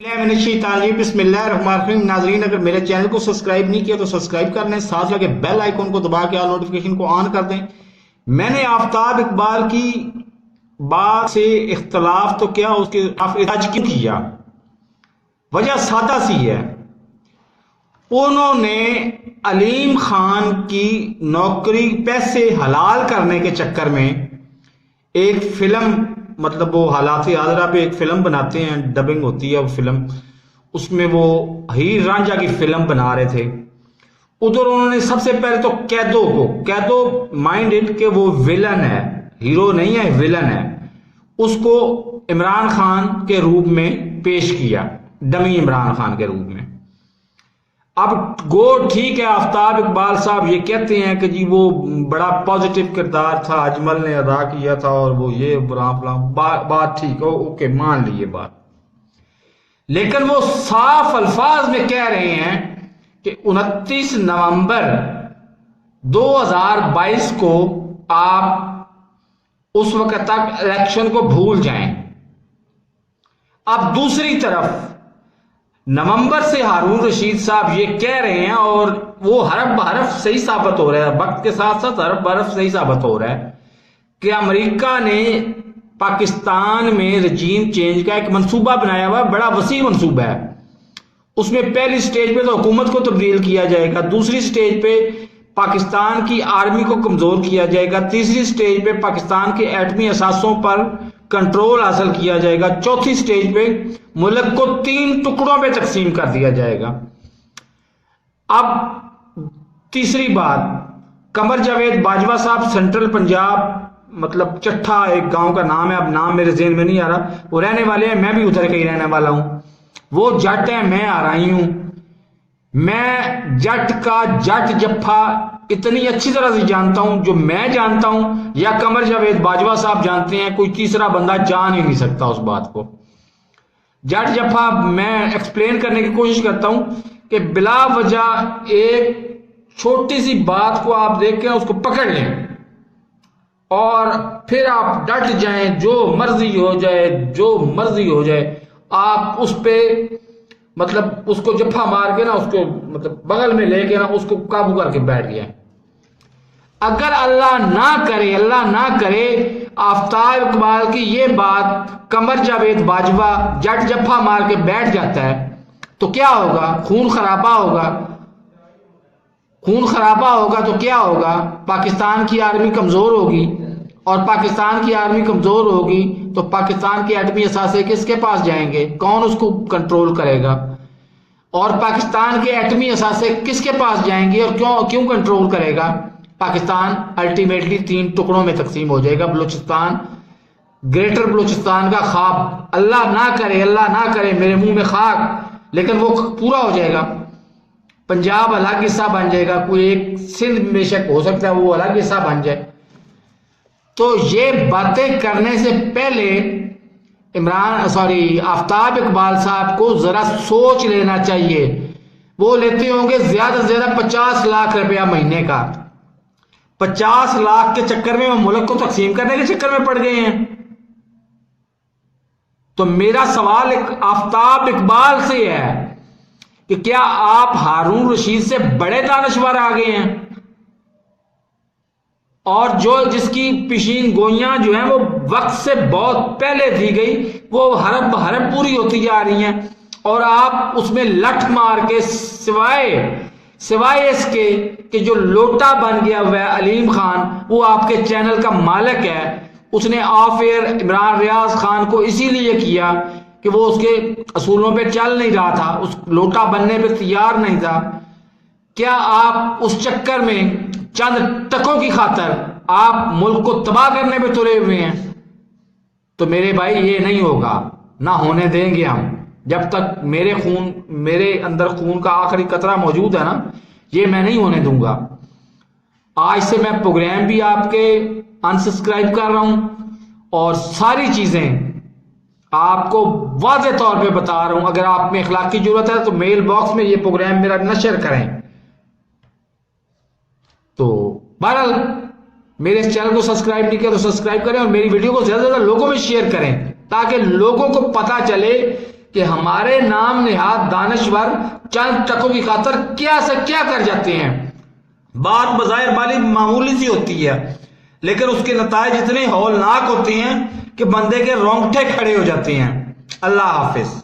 बिस्मिल्लाहिर्रहमानिर्रहीम। नाजरीन, अगर मेरे चैनल को सब्सक्राइब नहीं किया तो सब्सक्राइब कर लें, साथ लगे बेल आइकन को दबा के ऑल नोटिफिकेशन को ऑन कर दें। मैंने आफ्ताब इकबाल की बात से इख्तलाफ तो क्या, उसके आज क्यों किया, वजह सादा सी है। उन्होंने अलीम खान की नौकरी पैसे हलाल करने के चक्कर में एक फिल्म, मतलब वो हालात आदरा पे एक फिल्म बनाते हैं, डबिंग होती है वो फिल्म, उसमें वो हीर रांझा की फिल्म बना रहे थे। उधर उन्होंने सबसे पहले तो कैदो माइंड इट के वो विलन है, हीरो नहीं है, विलन है, उसको इमरान खान के रूप में पेश किया, डमी इमरान खान के रूप में। अब गो ठीक है, आफ्ताब इकबाल साहब ये कहते हैं कि जी वो बड़ा पॉजिटिव किरदार था, अजमल ने अदा किया था और वो ये बात ठीक है, ओके मान ली ये बात। लेकिन वो साफ अल्फाज में कह रहे हैं कि 29 नवंबर 2022 को आप उस वक्त तक इलेक्शन को भूल जाएं। अब दूसरी तरफ नवंबर से हारून रशीद साहब ये कह रहे हैं, और वो हरफ बहरफ सही साबित हो रहा है, वक्त के साथ साथ हरफ बहरफ सही साबित हो रहा है कि अमेरिका ने पाकिस्तान में रजीम चेंज का एक मंसूबा बनाया हुआ, बड़ा वसी मंसूबा है। उसमें पहली स्टेज पे तो हुकूमत को तब्दील किया जाएगा, दूसरी स्टेज पे पाकिस्तान की आर्मी को कमजोर किया जाएगा, तीसरी स्टेज पे पाकिस्तान के एटमी असासों पर कंट्रोल हासिल किया जाएगा, चौथी स्टेज पे मुल्क को 3 टुकड़ों में तकसीम कर दिया जाएगा। अब तीसरी बात, कमर जावेद बाजवा साहब सेंट्रल पंजाब, मतलब चट्ठा एक गांव का नाम है, अब नाम मेरे ज़हन में नहीं आ रहा, वो रहने वाले हैं, मैं भी उधर का ही रहने वाला हूं। वो जट है, मैं आ रही हूं। मैं जट का जट जफ्फा इतनी अच्छी तरह से जानता हूं, जो मैं जानता हूं या कमर जावेद बाजवा साहब जानते हैं, कोई तीसरा बंदा जान ही नहीं सकता उस बात को। जट जफ्फा मैं एक्सप्लेन करने की कोशिश करता हूं कि बिला वजह एक छोटी सी बात को आप देख के उसको पकड़ लें और फिर आप डट जाएं, जो मर्जी हो जाए, जो मर्जी हो जाए, आप उस पे मतलब उसको जफ्फा मार के ना, उसको मतलब बगल में लेके ना उसको काबू करके बैठ गया। अगर अल्लाह ना करे आफ्ताब इकबाल की ये बात कमर जावेद बाजवा जट जफ्फा मार के बैठ जाता है तो क्या होगा? खून खराबा होगा तो क्या होगा? पाकिस्तान की आर्मी कमजोर होगी, और पाकिस्तान की आर्मी कमजोर होगी तो पाकिस्तान के एटमी असासे किसके पास जाएंगे? कौन उसको कंट्रोल करेगा? और पाकिस्तान के एटमी असासे किसके पास जाएंगे और क्यों कंट्रोल करेगा? पाकिस्तान अल्टीमेटली 3 टुकड़ों में तकसीम हो जाएगा। बलूचिस्तान, ग्रेटर बलूचिस्तान का ख्वाब, अल्लाह ना करे, मेरे मुंह में खाक, लेकिन वो पूरा हो जाएगा। पंजाब अलग हिस्सा बन जाएगा, कोई एक सिंध बेशक हो सकता है वो अलग हिस्सा बन जाए। तो ये बातें करने से पहले आफ्ताब इकबाल साहब को जरा सोच लेना चाहिए। वो लेते होंगे ज्यादा से ज्यादा 50 लाख रुपया महीने का, 50 लाख के चक्कर में वो मुल्क को तकसीम करने के चक्कर में पड़ गए हैं। तो मेरा सवाल आफ्ताब इकबाल से है कि क्या आप हारून रशीद से बड़े दानश्वर आ गए हैं? और जिसकी पिशीन गोइयां जो हैं वो वक्त से बहुत पहले दी गई, वो हरफ बहरफ पूरी होती जा रही हैं, और आप उसमें लठ मार के सिवाय इसके कि जो लोटा बन गया हुआ है अलीम खान, वो आपके चैनल का मालिक है, उसने ऑफ एयर इमरान रियाज खान को इसीलिए किया कि वो उसके असूलों पे चल नहीं रहा था, उस लोटा बनने पे तैयार नहीं था। क्या आप उस चक्कर में चंद टकों की खातर आप मुल्क को तबाह करने पे तुले हुए हैं? तो मेरे भाई ये नहीं होगा, ना होने देंगे हम। जब तक मेरे अंदर खून का आखिरी कतरा मौजूद है ना, ये मैं नहीं होने दूंगा। आज से मैं प्रोग्राम भी आपके अनसब्सक्राइब कर रहा हूं, और सारी चीजें आपको वाज़े तौर पे बता रहा हूं। अगर आप में इखलाक की जरूरत है तो मेल बॉक्स में ये प्रोग्राम मेरा नशर करें। तो बहरहाल, मेरे इस चैनल को सब्सक्राइब नहीं किया तो सब्सक्राइब करें, और मेरी वीडियो को ज्यादा से ज्यादा लोगों में शेयर करें, ताकि लोगों को पता चले کہ ہمارے نام نہاد دانشور چند ٹکوں کی خاطر کیا سے کیا کر جاتے ہیں. بات بظاہر معمولی سی ہوتی ہے لیکن اس کے نتائج اتنے ہولناک ہوتے ہیں کہ بندے کے رونگٹے کھڑے ہو جاتے ہیں. اللہ حافظ.